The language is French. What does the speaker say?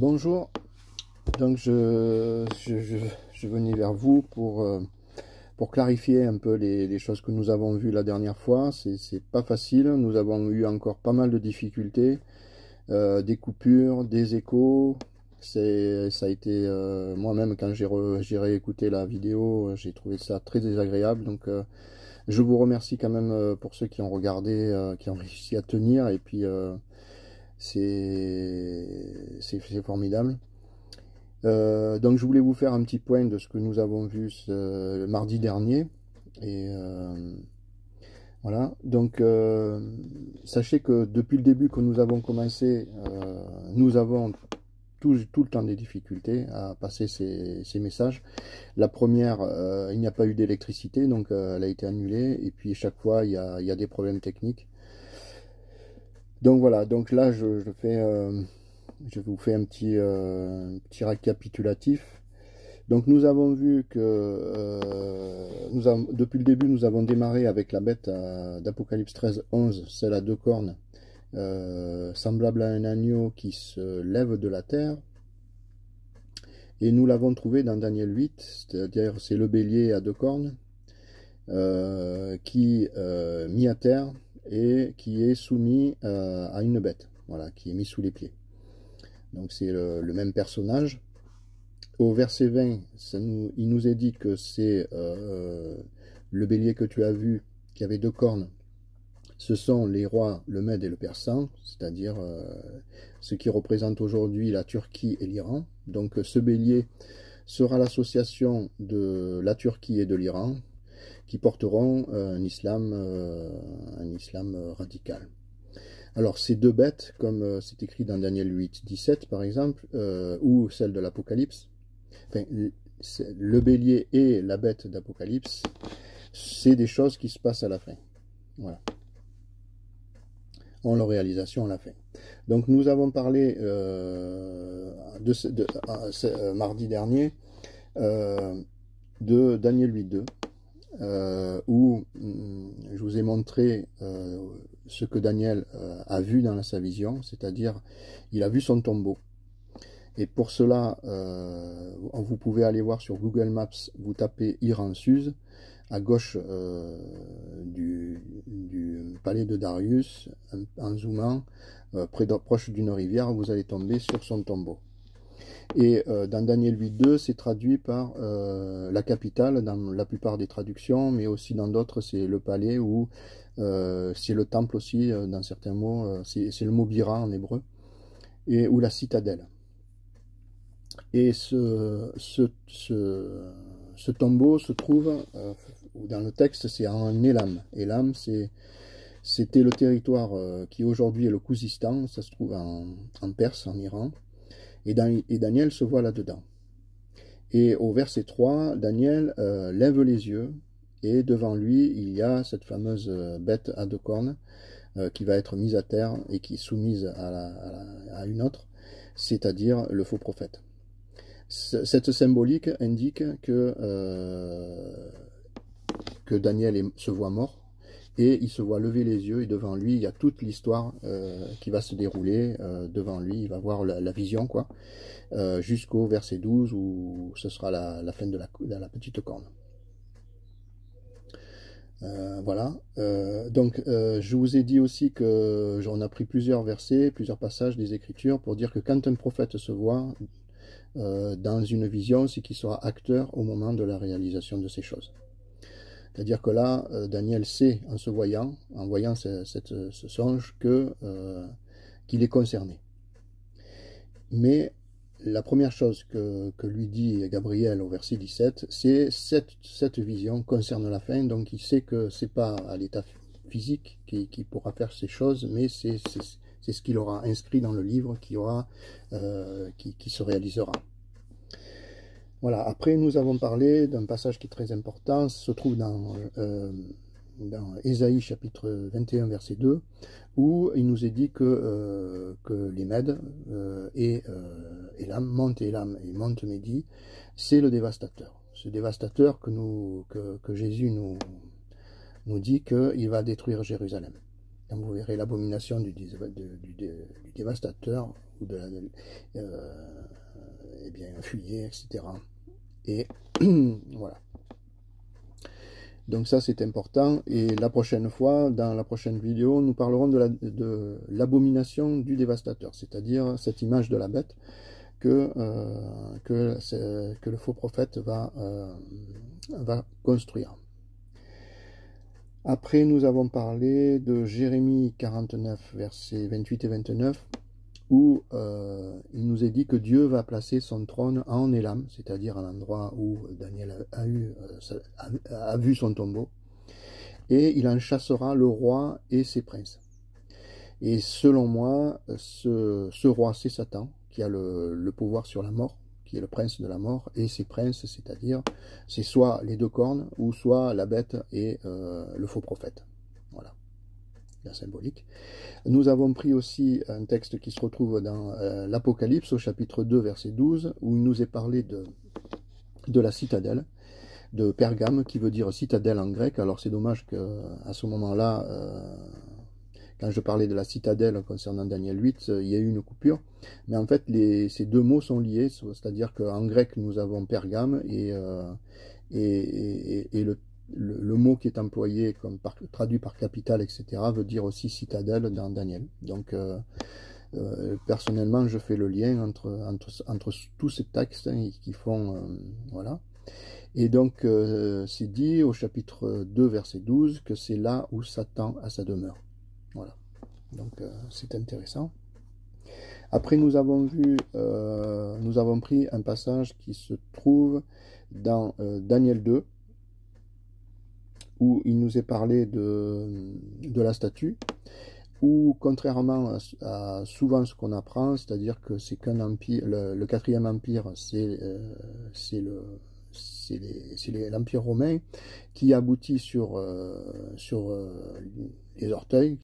Bonjour, donc je venais vers vous pour clarifier un peu les choses que nous avons vues la dernière fois. C'est pas facile, nous avons eu encore pas mal de difficultés, des coupures, des échos. Ça a été, moi-même quand j'ai réécouté la vidéo, j'ai trouvé ça très désagréable. Donc je vous remercie quand même pour ceux qui ont regardé, qui ont réussi à tenir, et puis c'est formidable. Donc je voulais vous faire un petit point de ce que nous avons vu le mardi dernier. Et voilà, donc sachez que depuis le début que nous avons commencé, nous avons tout le temps des difficultés à passer ces messages. La première, il n'y a pas eu d'électricité, donc elle a été annulée. Et puis chaque fois, il y a des problèmes techniques. Donc voilà, donc là je vous fais un petit récapitulatif. Donc nous avons vu que depuis le début, nous avons démarré avec la bête d'Apocalypse 13:11, celle à deux cornes, semblable à un agneau qui se lève de la terre. Et nous l'avons trouvé dans Daniel 8, c'est-à-dire c'est le bélier à deux cornes, qui mis à terre et qui est soumis à une bête, voilà, qui est mis sous les pieds. Donc c'est le même personnage. Au verset 20, il nous est dit que c'est le bélier que tu as vu, qui avait deux cornes. Ce sont les rois, le Mède et le Persan, c'est-à-dire ce qui représente aujourd'hui la Turquie et l'Iran. Donc ce bélier sera l'association de la Turquie et de l'Iran, qui porteront un islam radical. Alors ces deux bêtes, comme c'est écrit dans Daniel 8:17 par exemple, ou celle de l'Apocalypse, enfin, le bélier et la bête d'Apocalypse, c'est des choses qui se passent à la fin. Voilà. En leur réalisation à la fin. Donc nous avons parlé mardi dernier de Daniel 8:2, où je vous ai montré ce que Daniel a vu dans sa vision, c'est-à-dire il a vu son tombeau. Et pour cela, vous pouvez aller voir sur Google Maps, vous tapez Iran-Suse, à gauche du palais de Darius, en zoomant, proche d'une rivière, vous allez tomber sur son tombeau. Et dans Daniel 8:2, c'est traduit par la capitale, dans la plupart des traductions, mais aussi dans d'autres, c'est le palais, ou c'est le temple aussi, dans certains mots, c'est le mot Bira en hébreu, ou la citadelle. Et ce tombeau se trouve, dans le texte, c'est en Élam. Élam, c'était le territoire qui aujourd'hui est le Khuzistan, ça se trouve en Perse, en Iran. Et Daniel se voit là-dedans. Et au verset 3, Daniel lève les yeux, et devant lui, il y a cette fameuse bête à deux cornes qui va être mise à terre et qui est soumise à une autre, c'est-à-dire le faux prophète. Cette symbolique indique que Daniel se voit mort, et il se voit lever les yeux, et devant lui, il y a toute l'histoire qui va se dérouler devant lui. Il va voir la vision, quoi, jusqu'au verset 12, où ce sera la fin de la petite corne. Voilà. Donc, je vous ai dit aussi que j'en ai pris plusieurs versets, plusieurs passages des Écritures, pour dire que quand un prophète se voit dans une vision, c'est qu'il sera acteur au moment de la réalisation de ces choses. C'est-à-dire que là, Daniel sait, en voyant ce songe, qu'il est concerné. Mais la première chose que lui dit Gabriel au verset 17, c'est cette vision concerne la fin, donc il sait que c'est pas à l'état physique qui pourra faire ces choses, mais c'est ce qu'il aura inscrit dans le livre qui se réalisera. Voilà. Après, nous avons parlé d'un passage qui est très important, ça se trouve dans Ésaïe chapitre 21 verset 2, où il nous est dit que les Mèdes et Élam, Monte Élam et Monte Médie, c'est le dévastateur. Ce dévastateur que Jésus nous dit qu'il va détruire Jérusalem. Donc vous verrez l'abomination du dévastateur, ou de eh bien, fuyez, etc. Et voilà. Donc ça c'est important, et la prochaine fois, dans la prochaine vidéo, nous parlerons de l'abomination du dévastateur, c'est-à-dire cette image de la bête que le faux prophète va construire. Après, nous avons parlé de Jérémie 49, versets 28 et 29, où il nous est dit que Dieu va placer son trône en Élam, c'est-à-dire à l'endroit où Daniel a vu son tombeau, et il en chassera le roi et ses princes. Et selon moi, ce roi, c'est Satan, qui a le pouvoir sur la mort, qui est le prince de la mort, et ses princes, c'est-à-dire, c'est soit les deux cornes, ou soit la bête et le faux prophète. Voilà, la symbolique. Nous avons pris aussi un texte qui se retrouve dans l'Apocalypse, au chapitre 2, verset 12, où il nous est parlé de la citadelle, de Pergame, qui veut dire citadelle en grec. Alors c'est dommage qu'à ce moment-là, quand je parlais de la citadelle concernant Daniel 8, il y a eu une coupure. Mais en fait, ces deux mots sont liés, c'est-à-dire qu'en grec, nous avons Pergame, et le mot qui est employé, traduit par capitale, etc., veut dire aussi citadelle dans Daniel. Donc, personnellement, je fais le lien entre tous ces textes qui font... voilà. Et donc, c'est dit au chapitre 2, verset 12, que c'est là où Satan a sa demeure. Voilà. Donc, c'est intéressant. Après, nous avons pris un passage qui se trouve dans Daniel 2, où il nous est parlé de la statue, où, contrairement à souvent ce qu'on apprend, c'est-à-dire que c'est qu'un empire, le quatrième empire, c'est l'empire romain, qui aboutit sur les orteils,